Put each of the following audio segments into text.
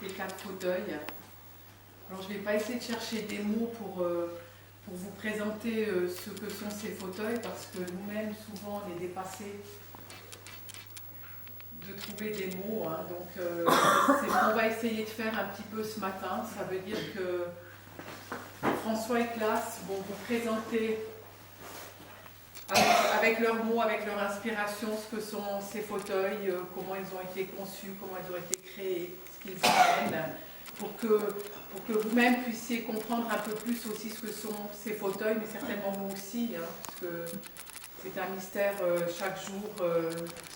les 4 fauteuils. Alors je ne vais pas essayer de chercher des mots pour vous présenter ce que sont ces fauteuils, parce que nous-mêmes, souvent, on est dépassés de trouver des mots. Hein. Donc c'est ce qu'on va essayer de faire un petit peu ce matin. Ça veut dire que François et Classe vont vous présenter avec leurs mots, avec leur inspiration, ce que sont ces fauteuils, comment ils ont été conçus, comment ils ont été créés, ce qu'ils amènent, pour que vous-même puissiez comprendre un peu plus aussi ce que sont ces fauteuils, mais certainement nous aussi, hein, parce que c'est un mystère chaque jour,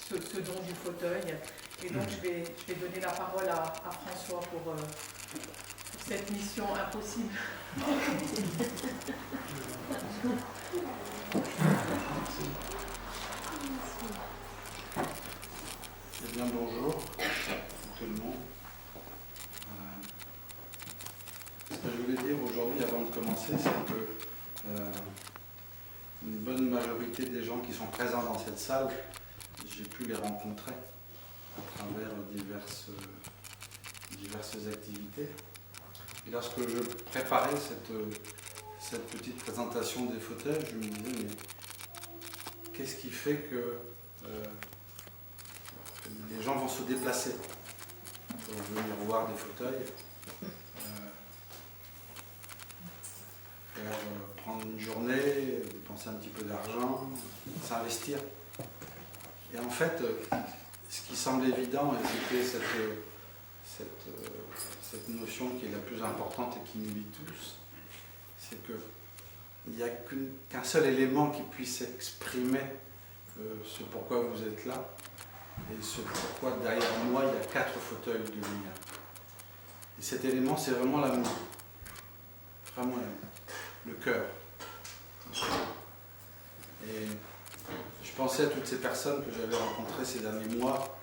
ce don du fauteuil. Et donc je vais donner la parole à François pour cette mission impossible. Eh bien bonjour tout le monde. Ce que je voulais dire aujourd'hui avant de commencer, c'est que une bonne majorité des gens qui sont présents dans cette salle, j'ai pu les rencontrer à travers diverses activités. Et lorsque je préparais cette petite présentation des fauteuils, je me disais, mais qu'est-ce qui fait que les gens vont se déplacer pour venir voir des fauteuils, prendre une journée, dépenser un petit peu d'argent, s'investir. Et en fait, ce qui semble évident, et c'était cette notion qui est la plus importante et qui nous lie tous, c'est qu'il n'y a qu'un seul élément qui puisse exprimer ce pourquoi vous êtes là, et ce pourquoi derrière moi il y a 4 fauteuils de lumière. Et cet élément, c'est vraiment l'amour. Vraiment l'amour. Le cœur. Et je pensais à toutes ces personnes que j'avais rencontrées ces derniers mois,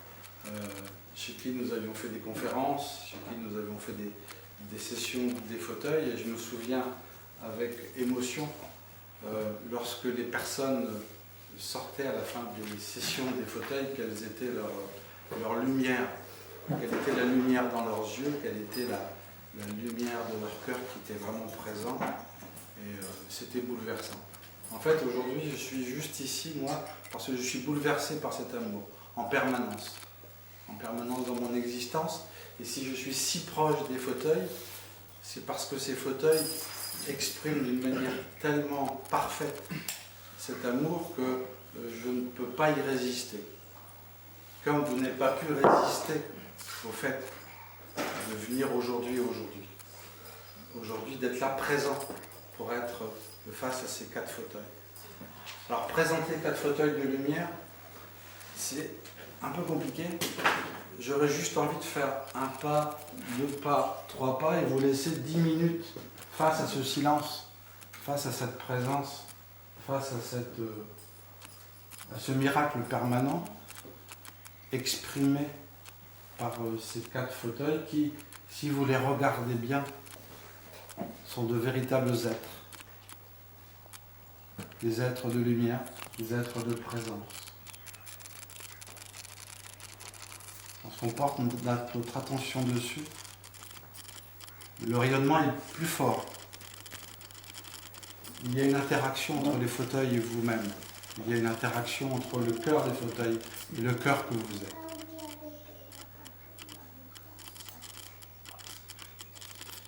chez qui nous avions fait des conférences, chez qui nous avions fait des sessions des fauteuils, et je me souviens avec émotion lorsque les personnes sortaient à la fin des sessions des fauteuils, quelles étaient leur lumière, quelle était la lumière dans leurs yeux, quelle était la lumière de leur cœur qui était vraiment présent, et c'était bouleversant. En fait, aujourd'hui, je suis juste ici, moi, parce que je suis bouleversé par cet amour, en permanence dans mon existence. Et si je suis si proche des fauteuils, c'est parce que ces fauteuils expriment d'une manière tellement parfaite cet amour que je ne peux pas y résister. Comme vous n'avez pas pu résister au fait de venir aujourd'hui, d'être là présent pour être face à ces 4 fauteuils. Alors présenter 4 fauteuils de lumière, c'est un peu compliqué. J'aurais juste envie de faire un pas, 2 pas, 3 pas et vous laisser 10 minutes face à ce silence, face à cette présence, face à ce miracle permanent exprimé par ces 4 fauteuils qui, si vous les regardez bien, sont de véritables êtres. Des êtres de lumière, des êtres de présence. Lorsqu'on porte notre attention dessus, le rayonnement est plus fort. Il y a une interaction entre les fauteuils et vous-même. Il y a une interaction entre le cœur des fauteuils et le cœur que vous êtes.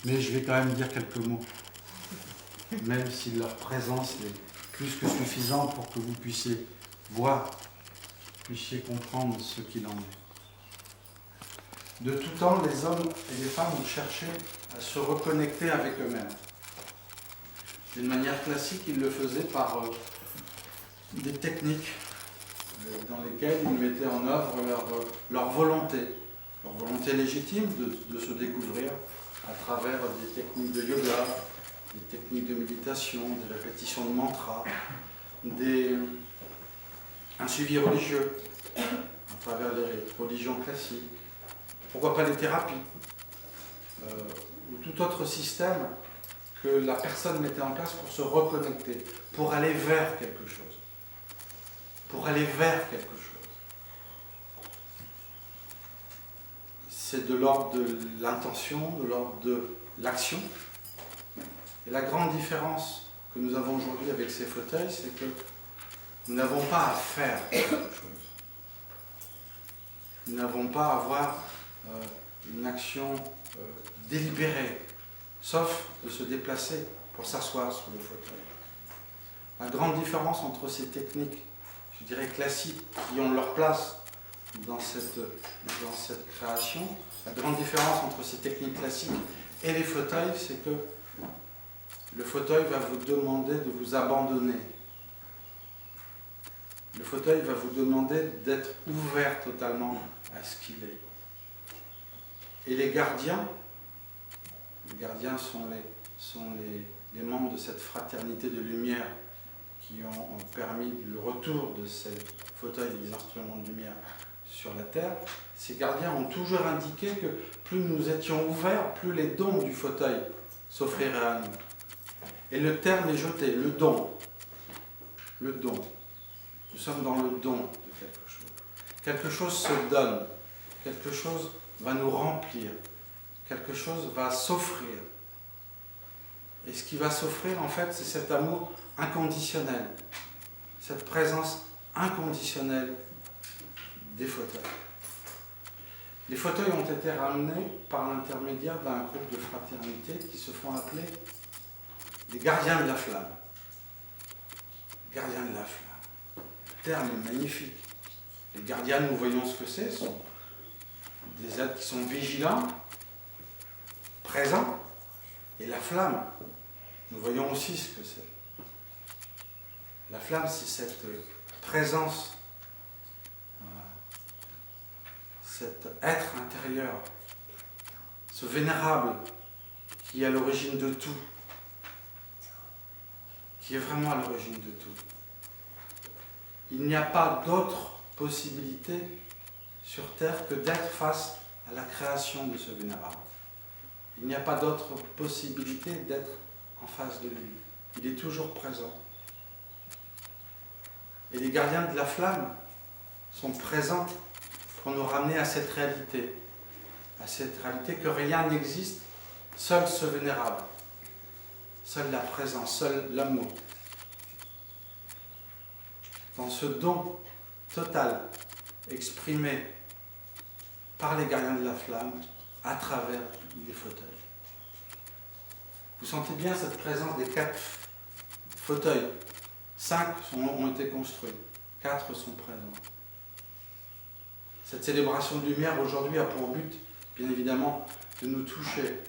Mais je vais quand même dire quelques mots, même si leur présence est plus que suffisante pour que vous puissiez voir, puissiez comprendre ce qu'il en est. De tout temps, les hommes et les femmes ont cherché à se reconnecter avec eux-mêmes. D'une manière classique, ils le faisaient par des techniques dans lesquelles ils mettaient en œuvre leur volonté légitime de se découvrir à travers des techniques de yoga, des techniques de méditation, des répétitions de mantras, un suivi religieux à travers les religions classiques, pourquoi pas les thérapies, ou tout autre système que la personne mettait en place pour se reconnecter, pour aller vers quelque chose. c'est de l'ordre de l'intention, de l'ordre de l'action. Et la grande différence que nous avons aujourd'hui avec ces fauteuils, c'est que nous n'avons pas à faire quelque chose. Nous n'avons pas à avoir une action délibérée, sauf de se déplacer pour s'asseoir sur le fauteuil. La grande différence entre ces techniques, je dirais classiques, qui ont leur place dans cette création, la grande différence entre ces techniques classiques et les fauteuils, c'est que le fauteuil va vous demander de vous abandonner. Le fauteuil va vous demander d'être ouvert totalement à ce qu'il est. Et les gardiens sont les membres de cette fraternité de lumière qui ont permis le retour de ces fauteuils et des instruments de lumière sur la Terre. Ces gardiens ont toujours indiqué que plus nous étions ouverts, plus les dons du fauteuil s'offriraient à nous. Et le terme est jeté, le don. Le don. Nous sommes dans le don de quelque chose. Quelque chose se donne. Quelque chose va nous remplir. Quelque chose va s'offrir. Et ce qui va s'offrir, en fait, c'est cet amour inconditionnel. Cette présence inconditionnelle des fauteuils. Les fauteuils ont été ramenés par l'intermédiaire d'un groupe de fraternité qui se font appeler les gardiens de la flamme. Gardiens de la flamme. Le terme est magnifique. Les gardiens, nous voyons ce que c'est, sont des êtres qui sont vigilants, présents, et la flamme, nous voyons aussi ce que c'est. La flamme, c'est cette présence, cet être intérieur, ce vénérable qui est à l'origine de tout, qui est vraiment à l'origine de tout. Il n'y a pas d'autre possibilité sur Terre que d'être face à la création de ce vénérable. Il n'y a pas d'autre possibilité d'être en face de lui. Il est toujours présent. Et les gardiens de la flamme sont présents pour nous ramener à cette réalité que rien n'existe, seul ce vénérable, seule la présence, seul l'amour. Dans ce don total exprimé par les gardiens de la flamme à travers les fauteuils. Vous sentez bien cette présence des 4 fauteuils. 5 ont été construits, 4 sont présents. Cette célébration de lumière aujourd'hui a pour but, bien évidemment, de nous toucher,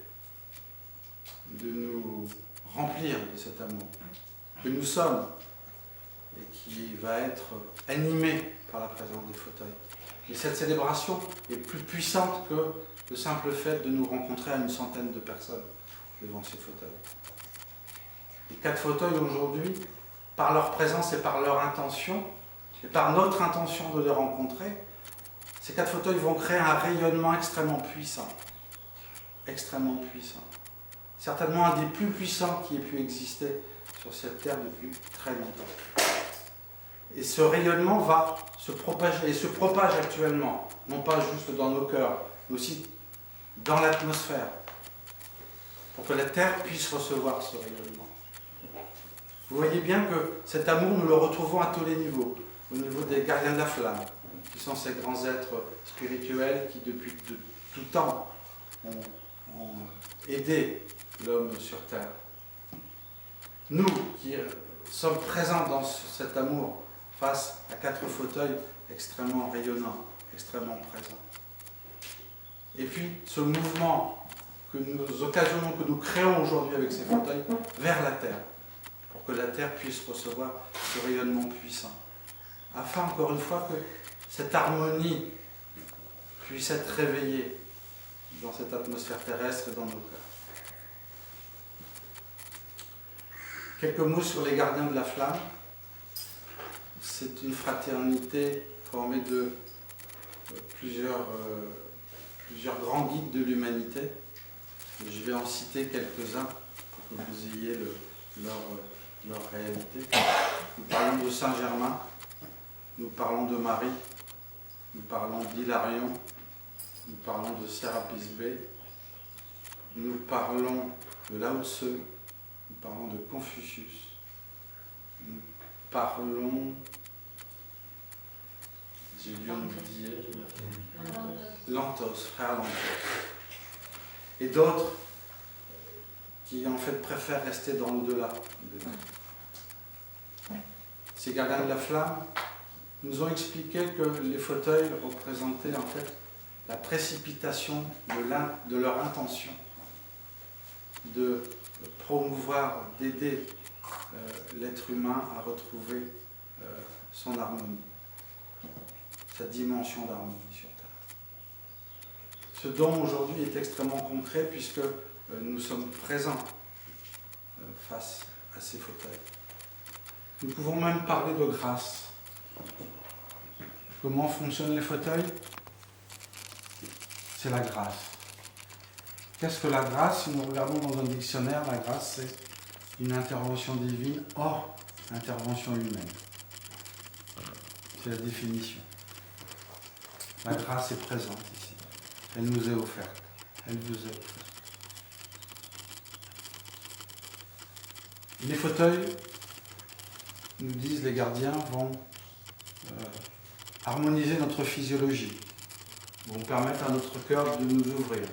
de nous remplir de cet amour que nous sommes et qui va être animé par la présence des fauteuils. Mais cette célébration est plus puissante que le simple fait de nous rencontrer à une centaine de personnes devant ces fauteuils. Les 4 fauteuils aujourd'hui, par leur présence et par leur intention, et par notre intention de les rencontrer, ces 4 fauteuils vont créer un rayonnement extrêmement puissant. Extrêmement puissant. Certainement un des plus puissants qui ait pu exister sur cette terre depuis très longtemps. Et ce rayonnement va se propager, et se propage actuellement, non pas juste dans nos cœurs, mais aussi dans l'atmosphère, pour que la terre puisse recevoir ce rayonnement. Vous voyez bien que cet amour, nous le retrouvons à tous les niveaux. Au niveau des gardiens de la flamme, qui sont ces grands êtres spirituels qui, depuis de tout temps, ont aidé l'homme sur terre. Nous, qui sommes présents dans cet amour, face à 4 fauteuils extrêmement rayonnants, extrêmement présents. Et puis, ce mouvement que nous occasionnons, que nous créons aujourd'hui avec ces fauteuils, vers la terre, pour que la terre puisse recevoir ce rayonnement puissant. Afin, encore une fois, que cette harmonie puisse être réveillée dans cette atmosphère terrestre et dans nos cœurs. Quelques mots sur les gardiens de la flamme. C'est une fraternité formée de plusieurs grands guides de l'humanité. Je vais en citer quelques-uns pour que vous ayez leur réalité. Nous parlons de Saint-Germain, nous parlons de Marie, nous parlons d'Hilarion, nous parlons de Serapis Bey, nous parlons de Lao Tse, nous parlons de Confucius, nous parlons, j'ai dû en dire, Lantos, frère Lantos, et d'autres qui en fait préfèrent rester dans l'au-delà. Ces gardiens de la flamme nous ont expliqué que les fauteuils représentaient en fait la précipitation de leur intention de promouvoir, d'aider l'être humain à retrouver son harmonie, sa dimension d'harmonie sur Terre. Ce don aujourd'hui est extrêmement concret puisque nous sommes présents face à ces fauteuils. Nous pouvons même parler de grâce. Comment fonctionnent les fauteuils? C'est la grâce. Qu'est-ce que la grâce? Si nous regardons dans un dictionnaire, la grâce, c'est une intervention divine hors intervention humaine. C'est la définition. La grâce est présente ici. Elle nous est offerte. Elle vous est offerte. Les fauteuils, nous disent les gardiens, vont harmoniser notre physiologie, vont permettre à notre cœur de nous ouvrir,